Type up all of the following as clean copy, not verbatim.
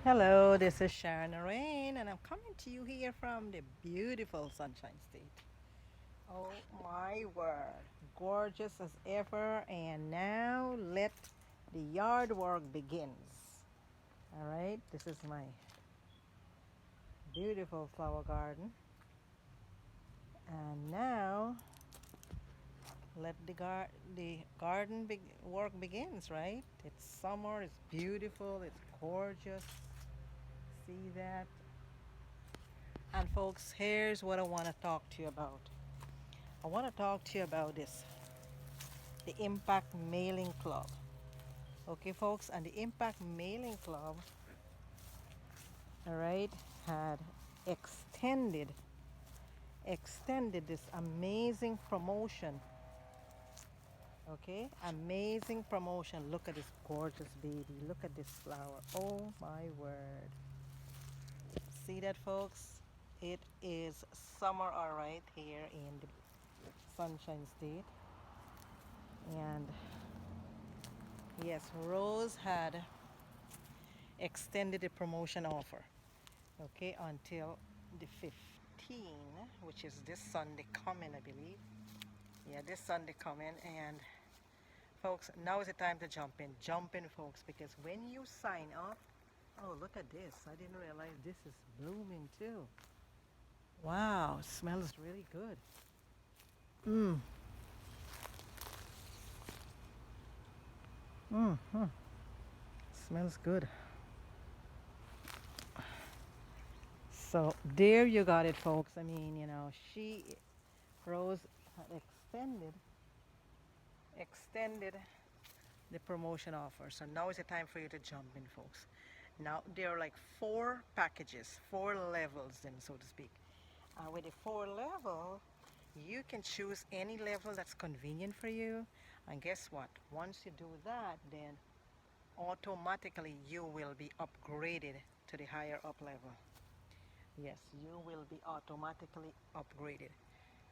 Hello, this is Sharon Naraine, and I'm coming to you here from the beautiful Sunshine State. Oh my word, gorgeous as ever, and now let the yard work begins. All right, this is my beautiful flower garden, and now let the garden work begins. Right, it's summer, it's beautiful, it's gorgeous. See that? And folks, here's what I want to talk to you about. I want to talk to you about this, the Impact Mailing Club. Okay, folks, and the Impact Mailing Club, all right, had extended extended this amazing promotion. Okay, amazing promotion. Look at this gorgeous baby. Look at this flower. Oh my word. See that, folks? It is summer, all right, here in the Sunshine State. And yes, Rose had extended the promotion offer, okay, until the 15th, which is this Sunday coming, I believe. Yeah, this Sunday coming. And folks, now is the time to jump in, folks, because when you sign up, oh, look at this. I didn't realize this is blooming too. Wow, smells really good. Mm, mm. Smells good. So there you got it, folks. I mean, Rose had extended the promotion offer. So now is the time for you to jump in, folks. Now there are like four packages, four levels, then so to speak. With the four level, you can choose any level that's convenient for you. And guess what? Once you do that, then automatically you will be upgraded to the higher up level. Yes, you will be automatically upgraded.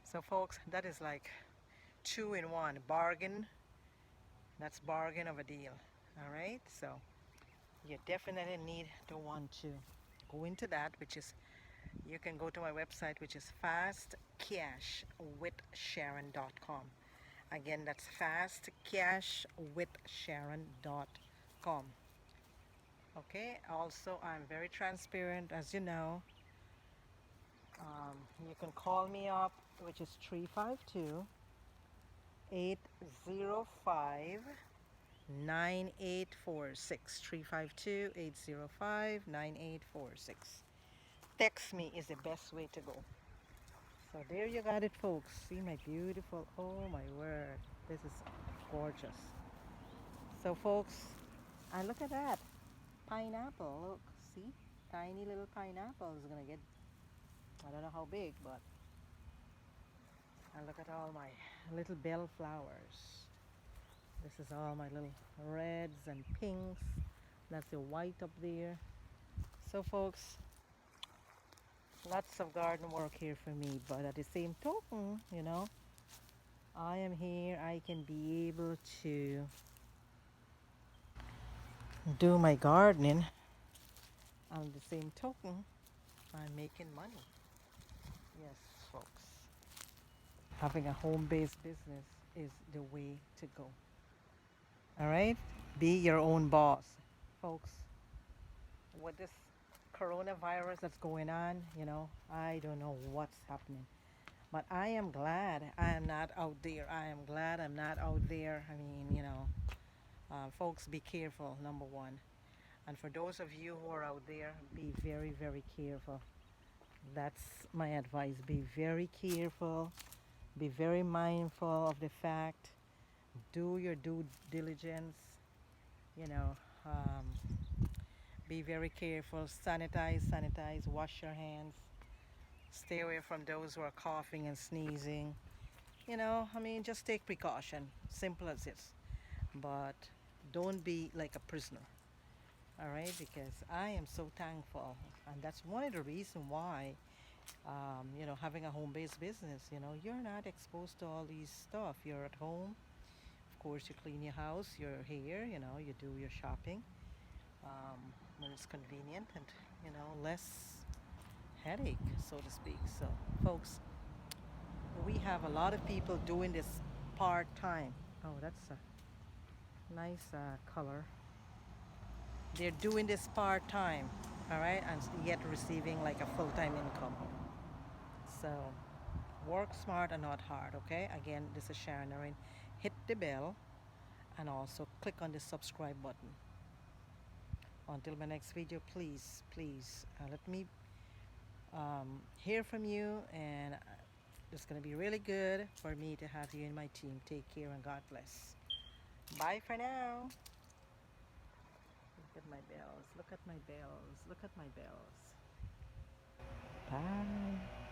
So folks, that is like two in one bargain. That's bargain of a deal. All right, so you definitely need to want to go into that, which is you can go to my website, which is fastcashwithsharon.com. Again, that's fastcashwithsharon.com. Okay, also I'm very transparent, as you know. You can call me up, which is 352 805 9846. 352 805 9846. Text me is the best way to go. So there you got it, folks. See my beautiful, oh my word. This is gorgeous. So, folks, and look at that pineapple. Look, see? Tiny little pineapple is gonna get, I don't know how big, but and look at all my little bell flowers. This is all my little reds and pinks. That's the white up there. So, folks, lots of garden work here for me, but at the same token, I am here. I can be able to do my gardening. On the same token, I'm making money. Yes, folks. Having a home-based business is the way to go. All right? Be your own boss. Folks, with this coronavirus that's going on, I don't know what's happening. But I am glad I am not out there. I am glad I'm not out there. I mean, folks, be careful, number one. And for those of you who are out there, be very, very careful. That's my advice. Be very careful. Be very mindful of the fact. Do your due diligence. You know, um, be very careful. Sanitize, wash your hands. Stay away from those who are coughing and sneezing. I mean, just take precaution. Simple as this. But don't be like a prisoner. All right, because I am so thankful, and that's one of the reasons why, having a home-based business, you're not exposed to all these stuff. You're at home, of course, you clean your house, you're here, you do your shopping. Um, when it's convenient and, less headache, so to speak. So, folks, we have a lot of people doing this part time. Oh, that's a nice color. They're doing this part time, all right, and yet receiving like a full time income. So, work smart and not hard, okay? Again, this is Sharon Naraine. Hit the bell and also click on the subscribe button. Until my next video, please, please let me hear from you, and it's going to be really good for me to have you in my team. Take care and God bless. Bye for now. Look at my bells. Look at my bells. Look at my bells. Bye.